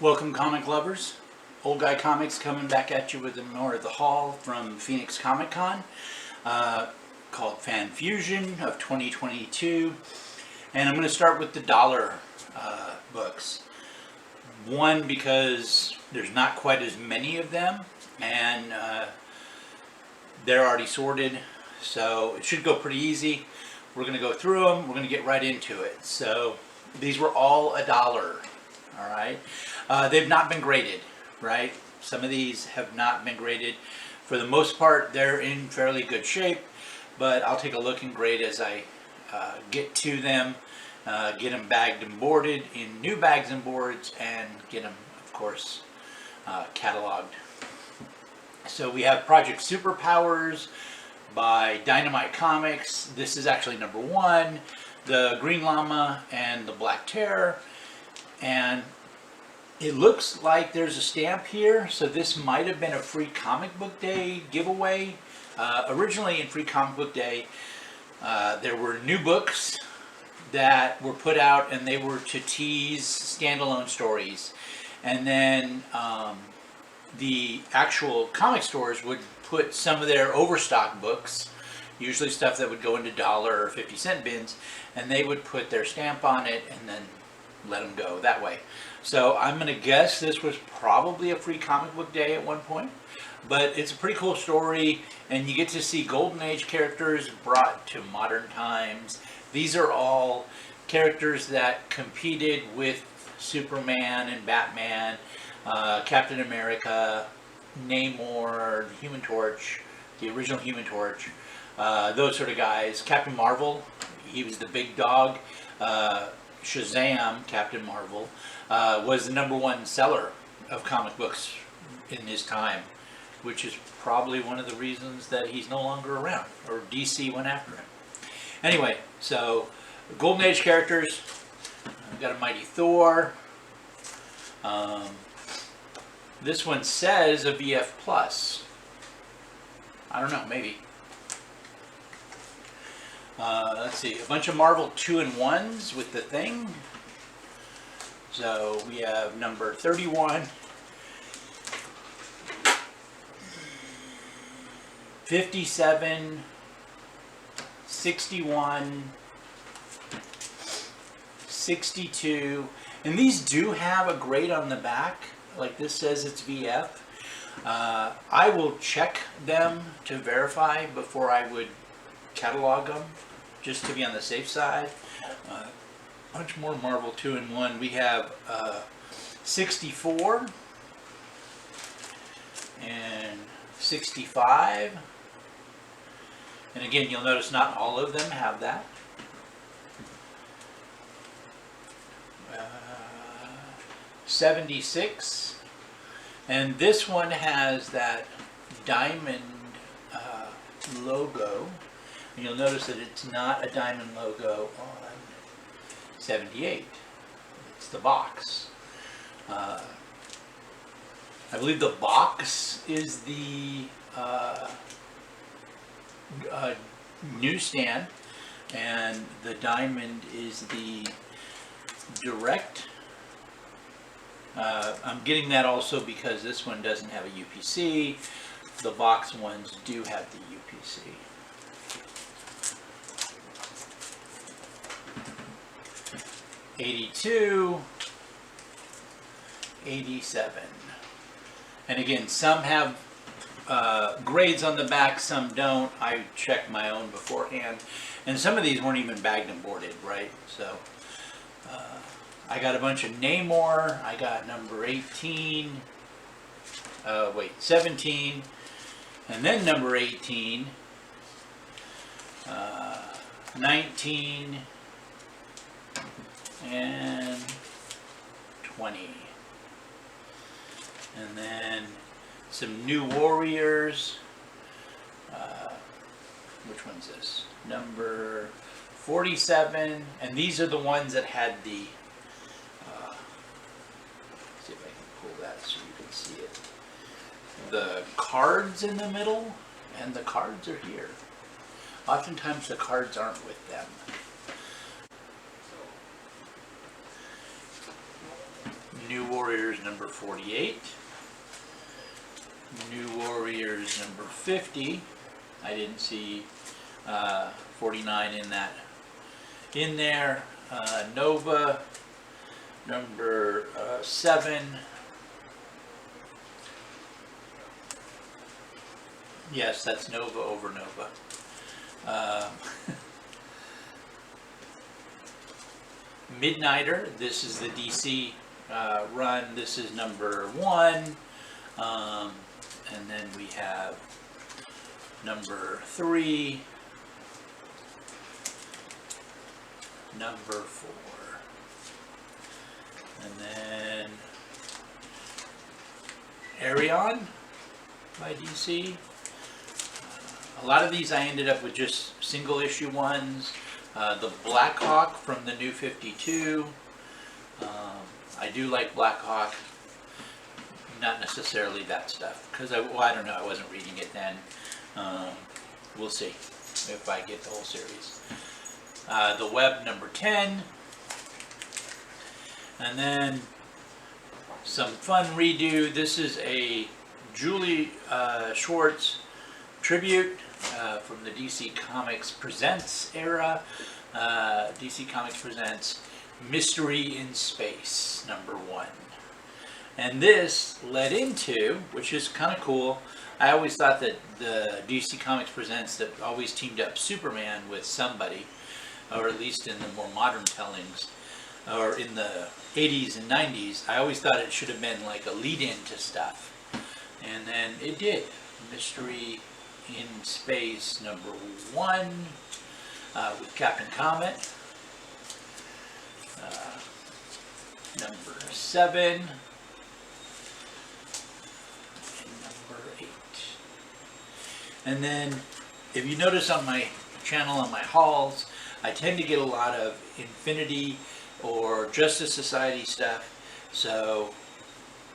Welcome, comic lovers. Old Guy Comics coming back at you with more of the haul from Phoenix Comic Con called Fan Fusion of 2022. And I'm going to start with the dollar books. One, because there's not quite as many of them, and they're already sorted, so it should go pretty easy. We're going to go through them. We're going to get right into it. So these were all $1. All right. They've not been graded, right? Some of these have not been graded. For the most part, they're in fairly good shape, but I'll take a look and grade as I get to them, get them bagged and boarded in new bags and boards, and get them, of course, cataloged. So we have Project Superpowers by Dynamite Comics. This is actually number 1, the Green Llama and the Black Terror. And it looks like there's a stamp here, so this might have been a free comic book day giveaway. Originally in free comic book day, there were new books that were put out, and they were to tease standalone stories. And then the actual comic stores would put some of their overstock books, usually stuff that would go into $1 or 50-cent bins, and they would put their stamp on it and then let them go that way. So I'm going to guess this was probably a free comic book day at one point, but it's a pretty cool story, and you get to see Golden Age characters brought to modern times. These are all characters that competed with Superman and Batman, Captain America, Namor, the Human Torch, the original Human Torch, those sort of guys. Captain Marvel, he was the big dog. Shazam, Captain Marvel, was the #1 seller of comic books in his time, which is probably one of the reasons that he's no longer around, or DC went after him. Anyway, so Golden Age characters. We've got a mighty Thor. This one says a VF Plus. I don't know, maybe. Let's see, a bunch of Marvel 2-in-1s with the Thing. So we have number 31, 57, 61, 62, and these do have a grade on the back, like this says it's VF. I will check them to verify before I would catalog them, just to be on the safe side. A bunch more Marvel 2-in-1. We have 64 and 65, and again, you'll notice not all of them have that. 76, and this one has that diamond logo. And you'll notice that it's not a diamond logo on 78. It's the box. I believe the box is the newsstand, and the diamond is the direct. I'm getting that also because this one doesn't have a UPC. The box ones do have the UPC. 82, 87, and again, some have grades on the back, some don't. I checked my own beforehand, and some of these weren't even bagged and boarded, right? So I got a bunch of Namor. I got number 18, 17, and then number 18, 19, and 20, and then some New Warriors. Which one's this? Number 47, and these are the ones that had the let's see if I can pull that so you can see it, the cards in the middle, and the cards are here. Oftentimes the cards aren't with them. New Warriors number 48. New Warriors number 50. I didn't see 49 in there. Nova number 7. Yes, that's Nova over Nova. Midnighter, this is the DC run. This is number 1. And then we have number 3, number 4, and then Arion by DC. A lot of these I ended up with just single issue ones. The Blackhawk from the New 52. I do like Blackhawk. Not necessarily that stuff, because I don't know, I wasn't reading it then. We'll see if I get the whole series. The Web number 10. And then some fun redo. This is a Julie Schwartz tribute from the DC Comics Presents era. DC Comics Presents Mystery in Space number 1. And this led into, which is kind of cool, I always thought that the DC Comics Presents that always teamed up Superman with somebody, or at least in the more modern tellings, or in the 80s and 90s, I always thought it should have been like a lead-in to stuff. And then it did. Mystery in Space number 1 with Captain Comet. Number 7. And then, if you notice on my channel, on my hauls, I tend to get a lot of Infinity or Justice Society stuff. So,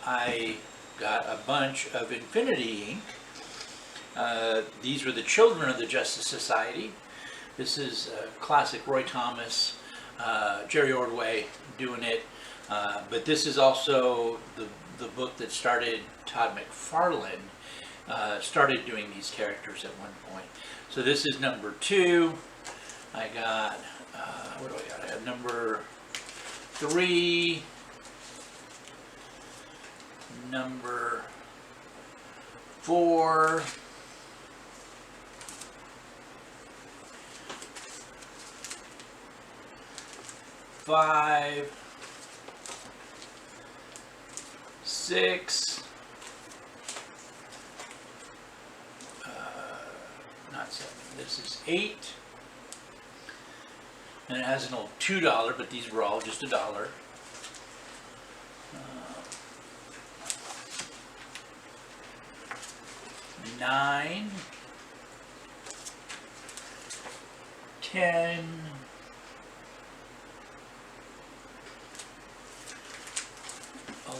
I got a bunch of Infinity ink. These were the Children of the Justice Society. This is classic Roy Thomas, Jerry Ordway doing it. But this is also the book that started Todd McFarlane. Started doing these characters at one point. So this is number 2. I got, what do I got? I have number 3, number 4, five, 6, not 7, this is 8, and it has an old $2, but these were all just $1. 9, 10,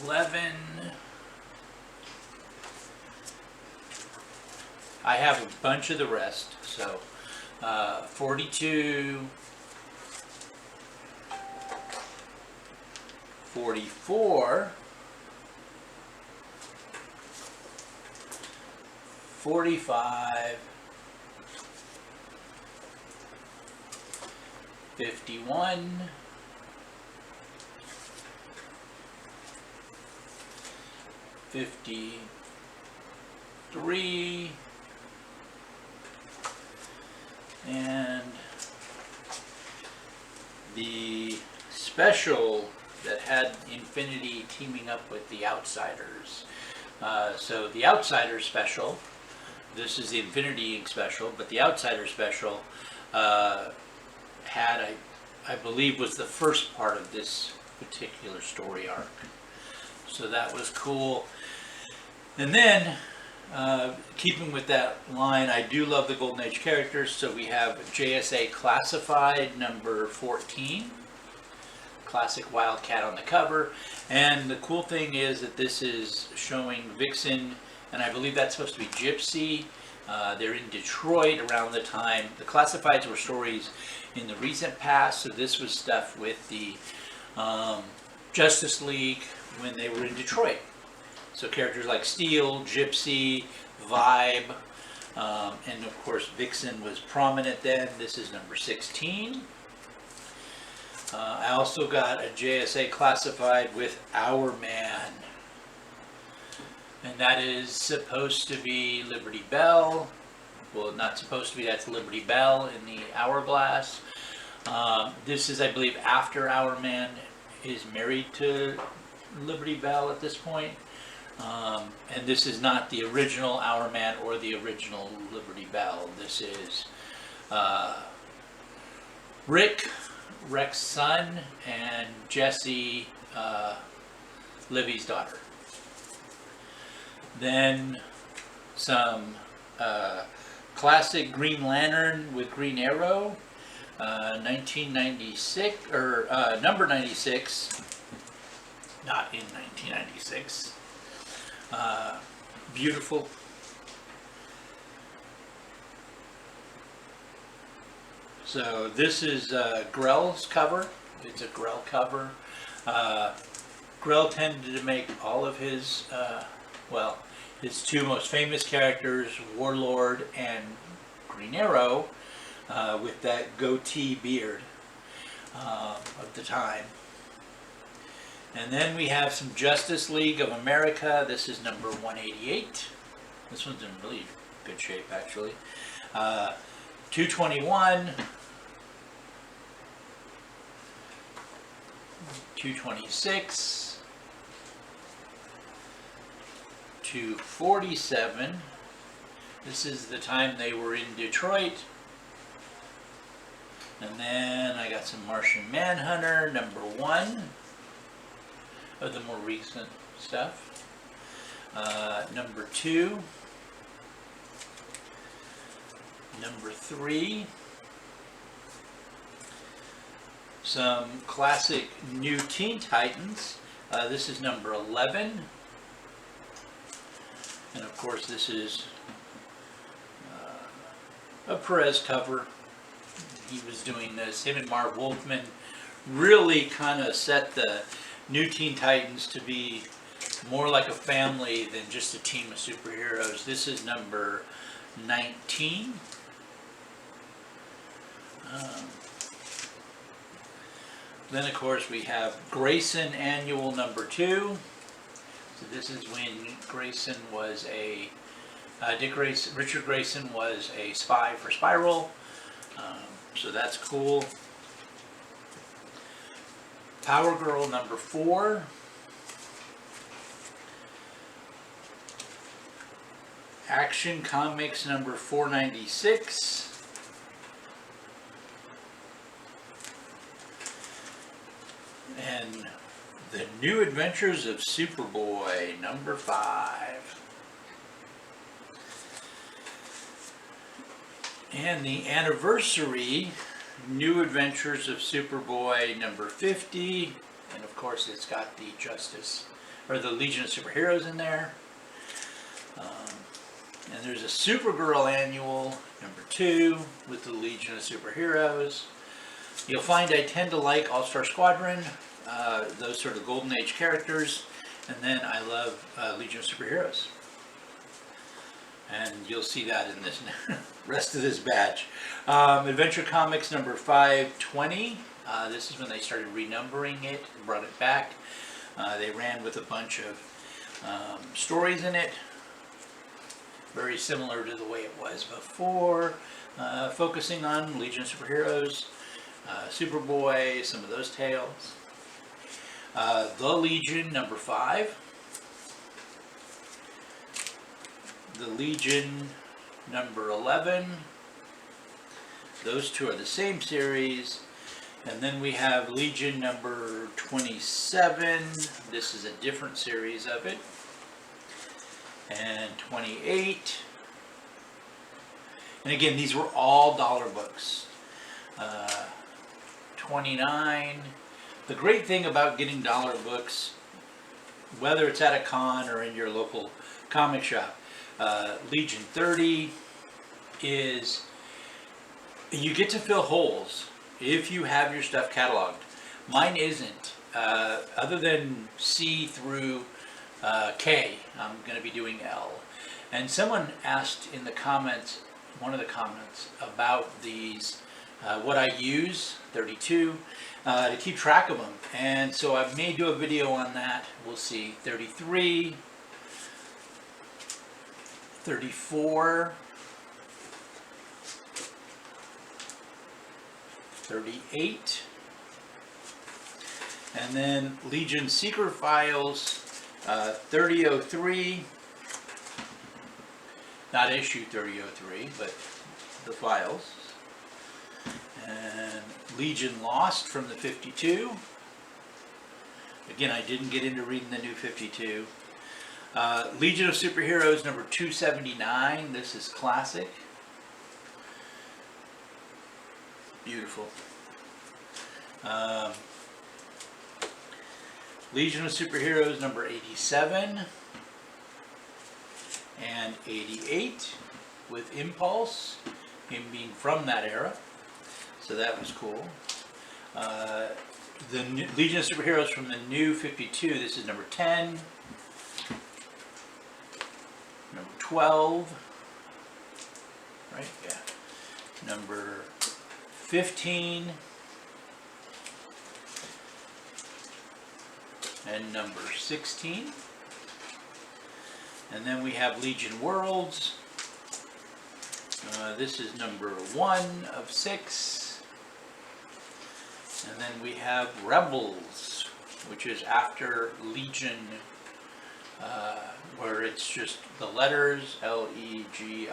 11. I have a bunch of the rest, so 42, 44, 45, 51, 53, and the special that had Infinity teaming up with the Outsiders. So the Outsiders special, this is the Infinity Inc. special, but the Outsiders special had, I believe, was the first part of this particular story arc. So that was cool. And then, keeping with that line, I do love the Golden Age characters, so we have JSA Classified number 14. Classic Wildcat on the cover. And the cool thing is that this is showing Vixen, and I believe that's supposed to be Gypsy. They're in Detroit around the time. The Classifieds were stories in the recent past, so this was stuff with the Justice League, when they were in Detroit. So characters like Steel, Gypsy, Vibe, and of course Vixen was prominent then. This is number 16. I also got a JSA classified with Our Man. And that is supposed to be Liberty Bell. Well, not supposed to be, that's Liberty Bell in the Hourglass. This is, I believe, after Our Man is married to Liberty Bell at this point. And this is not the original Our Man or the original Liberty Bell. This is Rex's son, and Jessie, Livy's daughter. Then some classic Green Lantern with Green Arrow, 1996, or number 96, not in 1996. Beautiful. So this is Grell's cover. It's a Grell cover. Grell tended to make all of his, his two most famous characters, Warlord and Green Arrow, with that goatee beard of the time. And then we have some Justice League of America. This is number 188. This one's in really good shape, actually. 221. 226. 247. This is the time they were in Detroit. And then I got some Martian Manhunter, number 1 of the more recent stuff. Number 2. Number 3. Some classic New Teen Titans. This is number 11. And of course this is a Perez cover. He was doing this. Him and Marv Wolfman really kind of set the New Teen Titans to be more like a family than just a team of superheroes. This is number 19. Then of course we have Grayson Annual number 2. So this is when Grayson was a Richard Grayson was a spy for Spiral. So that's cool. Power Girl number 4. Action Comics number 496. And The New Adventures of Superboy number 5. And the anniversary New Adventures of Superboy number 50. And of course it's got the the Legion of Superheroes in there. And there's a Supergirl annual number 2 with the Legion of Superheroes. You'll find I tend to like All-Star Squadron, those sort of Golden Age characters. And then I love Legion of Superheroes. And you'll see that in this rest of this batch. Adventure Comics number 520. This is when they started renumbering it, brought it back. They ran with a bunch of stories in it, very similar to the way it was before, focusing on Legion of Superheroes, Superboy, some of those tales. The Legion number 5. The Legion number 11. Those two are the same series. And then we have Legion number 27. This is a different series of it. And 28. And again, these were all dollar books. 29. The great thing about getting dollar books, whether it's at a con or in your local comic shop, Legion 30 is you get to fill holes if you have your stuff cataloged. Mine isn't. Other than C through K, I'm going to be doing L. And someone asked in the comments, one of the comments, about these, what I use, 32, to keep track of them. And so I may do a video on that. We'll see. 33, 34, 38, and then Legion Secret Files 3003, not issue 3003, but the files, and Legion Lost from the 52. Again, I didn't get into reading the new 52. Legion of Superheroes number 279. This is classic. Beautiful. Legion of Superheroes number 87 and 88 with Impulse, him being from that era. So that was cool. The Legion of Superheroes from the new 52. This is number 10. Number 12. Right? Yeah. Number 15. And number 16. And then we have Legion Worlds. This is number 1 of 6. And then we have Rebels, which is after Legion, where it's just the letters Legion.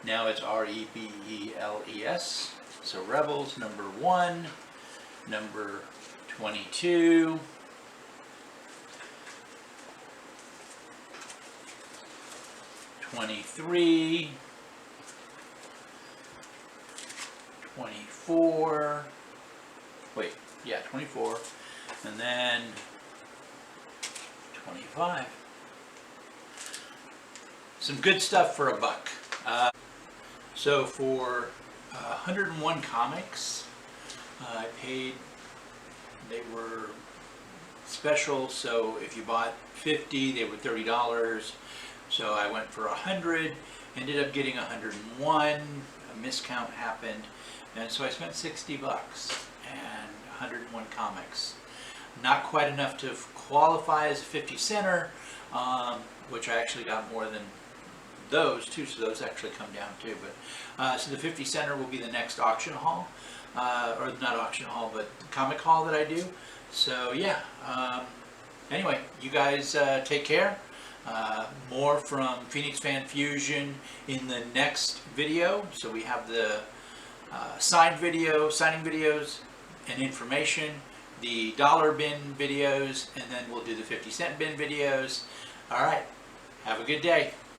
Now it's Rebels. So Rebels, number 1, number 22, '23, 24, wait, yeah, 24, and then 25. Some good stuff for $1. So for 101 comics, I paid, they were special, so if you bought 50, they were $30. So I went for 100, ended up getting 101, a miscount happened, and so I spent $60 and 101 comics. Not quite enough to qualify as a 50 center, which I actually got more than those too, so those actually come down too. But so the 50 center will be the next auction haul, or not auction haul, but comic haul that I do. So yeah, anyway, you guys take care. More from Phoenix Fan Fusion in the next video. So we have the signing videos and information, the dollar bin videos, and then we'll do the 50-cent bin videos. All right, have a good day.